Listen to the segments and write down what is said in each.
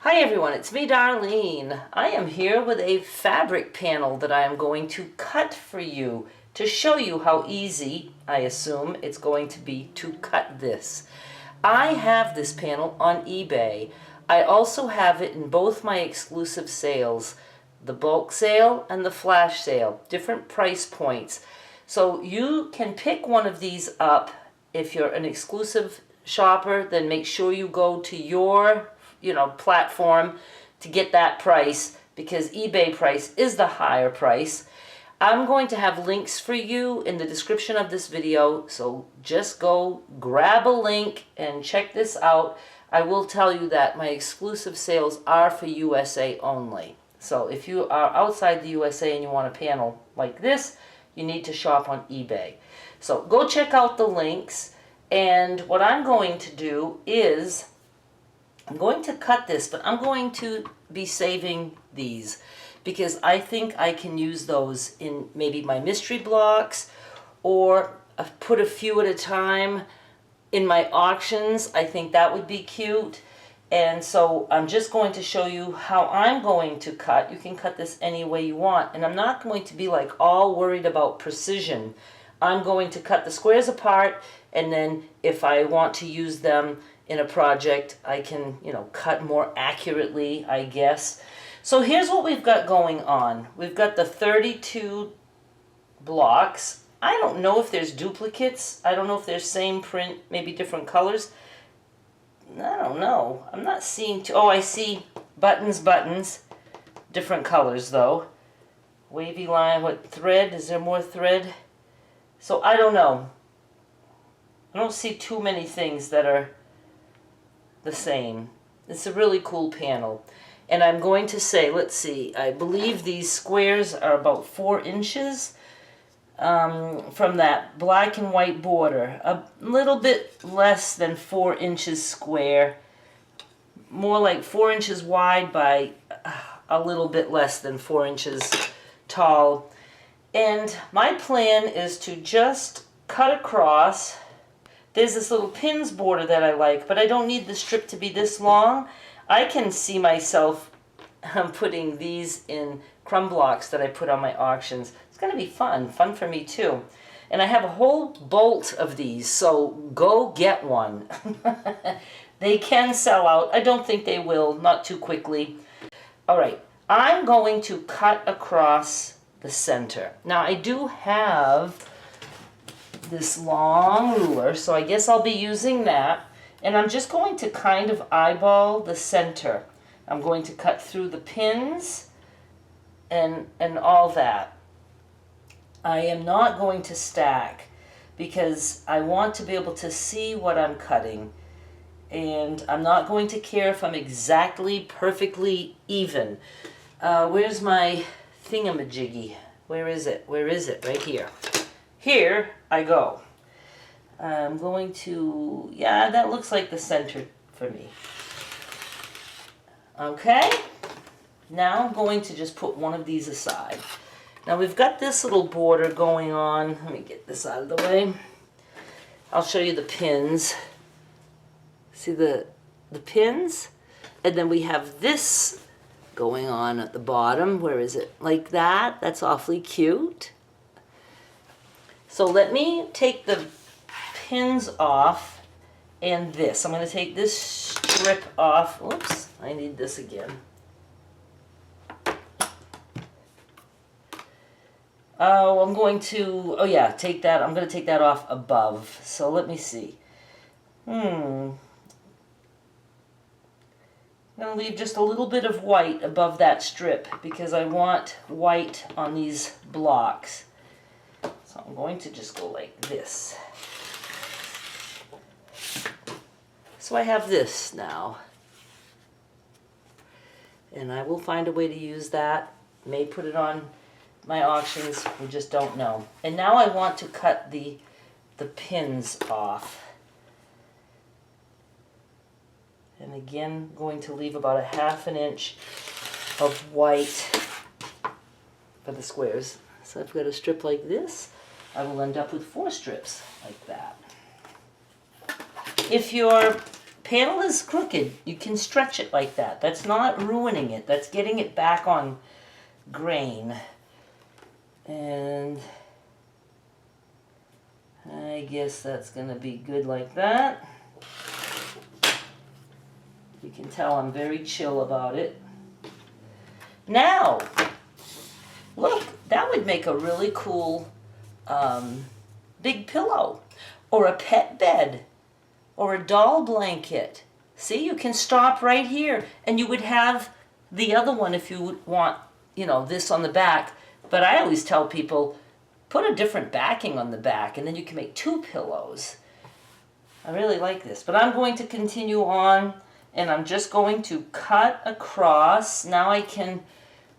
Hi everyone, it's me Darlene. I am here with a fabric panel that I am going to cut for you to show you how easy, I assume, it's going to be to cut this. I have this panel on eBay. I also have it in both my exclusive sales, the bulk sale and the flash sale, different price points. So you can pick one of these up. If you're an exclusive shopper, then make sure you go to your platform to get that price, because eBay price is the higher price. I'm going to have links for you in the description of this video, so just go grab a link and check this out. I will tell you that my exclusive sales are for USA only. So if you are outside the USA and you want a panel like this, you need to shop on eBay. So go check out the links, and what I'm going to do is I'm going to cut this, but I'm going to be saving these because I think I can use those in maybe my mystery blocks, or put a few at a time in my auctions. I think that would be cute. And so I'm just going to show you how I'm going to cut. You can cut this any way you want, and I'm not going to be like all worried about precision. I'm going to cut the squares apart, and then if I want to use them in a project, I can, cut more accurately, I guess. So here's what we've got going on. We've got the 32 blocks. I don't know if there's duplicates. I don't know if there's same print, maybe different colors. I don't know. I'm not seeing oh, I see buttons, different colors though. Wavy line, what thread? Is there more thread? So I don't know. I don't see too many things that are the same. It's a really cool panel. And I'm going to say, let's see, I believe these squares are about 4 inches from that black and white border. A little bit less than 4 inches square. More like 4 inches wide by a little bit less than 4 inches tall. And my plan is to just cut across. There's this little pins border that I like, but I don't need the strip to be this long. I can see myself putting these in crumb blocks that I put on my auctions. It's going to be fun for me too. And I have a whole bolt of these, so go get one. They can sell out. I don't think they will, not too quickly. All right, I'm going to cut across the center. Now I do have this long ruler, so I guess I'll be using that, and I'm just going to kind of eyeball the center. I'm going to cut through the pins and all that. I am not going to stack because I want to be able to see what I'm cutting, and I'm not going to care if I'm exactly perfectly even. Where's my thingamajiggy? Where is it? Right here. Here I go. I'm going to, yeah, that looks like the center for me. Okay, now I'm going to just put one of these aside. Now we've got this little border going on. Let me get this out of the way. I'll show you the pins. See the pins? And then we have this going on at the bottom. Where is it? Like that. That's awfully cute. So let me take the pins off and this. I'm going to take this strip off. Oops, I need this again. Oh, I'm going to, take that. I'm going to take that off above. So let me see. I'm going to leave just a little bit of white above that strip because I want white on these blocks. So I'm going to just go like this. So I have this now. And I will find a way to use that. May put it on my auctions, we just don't know. And now I want to cut the pins off. And again, going to leave about a ½ an inch of white for the squares. So I've got a strip like this. I will end up with 4 strips like that. If your panel is crooked, you can stretch it like that. That's not ruining it. That's getting it back on grain. And I guess that's going to be good like that. You can tell I'm very chill about it. Now, look, that would make a really cool big pillow, or a pet bed, or a doll blanket. See, you can stop right here, and you would have the other one if you would want, you know, this on the back. But I always tell people, put a different backing on the back, and then you can make 2 pillows. I really like this, but I'm going to continue on, and I'm just going to cut across. Now I can,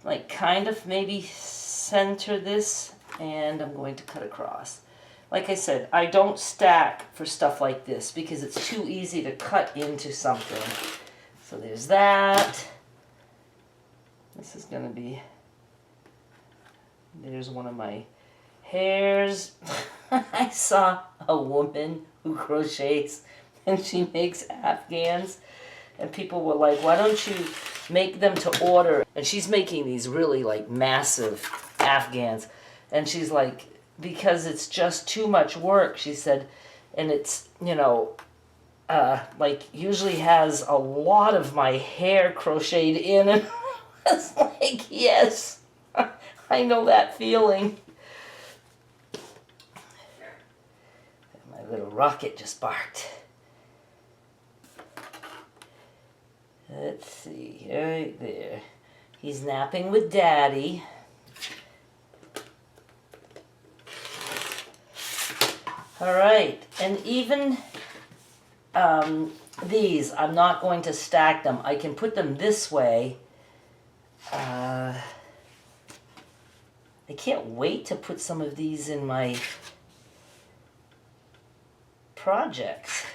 like, kind of maybe center this, and I'm going to cut across. Like I said, I don't stack for stuff like this because it's too easy to cut into something. So there's that. This is going to be, there's one of my hairs. I saw a woman who crochets and she makes Afghans. And people were like, why don't you make them to order? And she's making these really like massive Afghans. And she's like, because it's just too much work, she said. And it's, you know, like usually has a lot of my hair crocheted in. And I was like, yes, I know that feeling. My little rocket just barked. Let's see, right there. He's napping with Daddy. All right, and even these, I'm not going to stack them. I can put them this way. I can't wait to put some of these in my projects.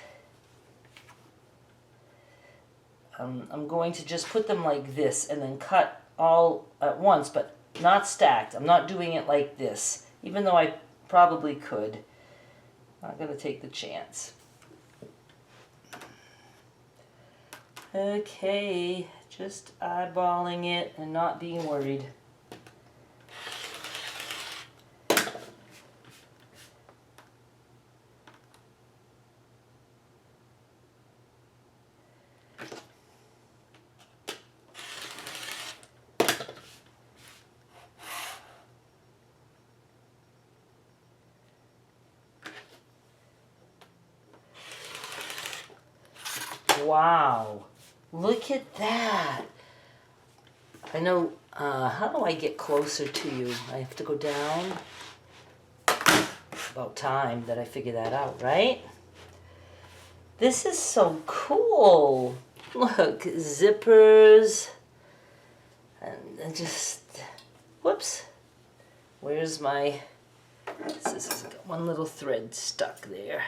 I'm going to just put them like this and then cut all at once, but not stacked. I'm not doing it like this, even though I probably could. Not going to take the chance. Okay, just eyeballing it and not being worried. Wow, look at that. I know, how do I get closer to you? I have to go down. About time that I figure that out, right? This is so cool. Look, zippers. And just, whoops. Where's my, this has got one little thread stuck there.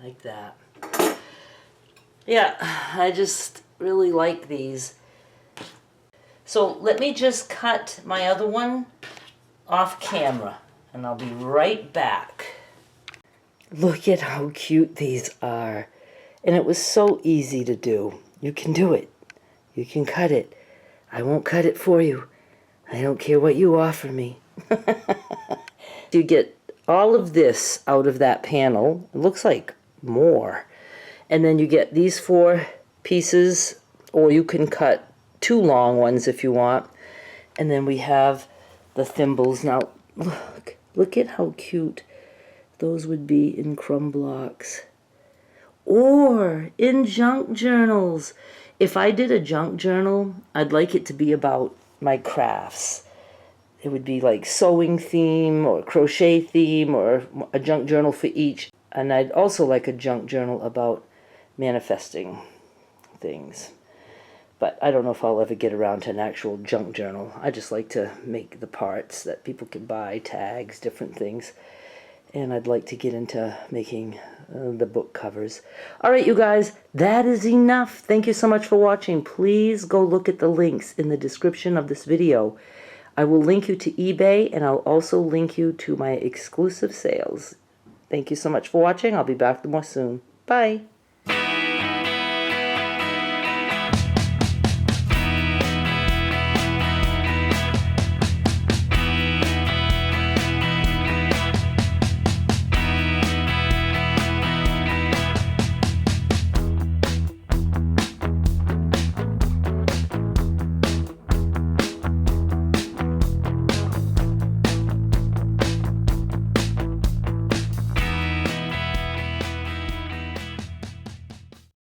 Like that. Yeah, I just really like these. So let me just cut my other one off camera and I'll be right back. Look at how cute these are. And it was so easy to do. You can do it. You can cut it. I won't cut it for you. I don't care what you offer me. You get all of this out of that panel. It looks like more. And then you get these 4 pieces, or you can cut 2 long ones if you want. And then we have the thimbles. Now, look at how cute those would be in crumb blocks. Or in junk journals. If I did a junk journal, I'd like it to be about my crafts. It would be like sewing theme or crochet theme or a junk journal for each. And I'd also like a junk journal about manifesting things. But I don't know if I'll ever get around to an actual junk journal. I just like to make the parts that people can buy, tags, different things. And I'd like to get into making the book covers. All right, you guys, that is enough. Thank you so much for watching. Please go look at the links in the description of this video. I will link you to eBay, and I'll also link you to my exclusive sales. Thank you so much for watching. I'll be back more soon. Bye.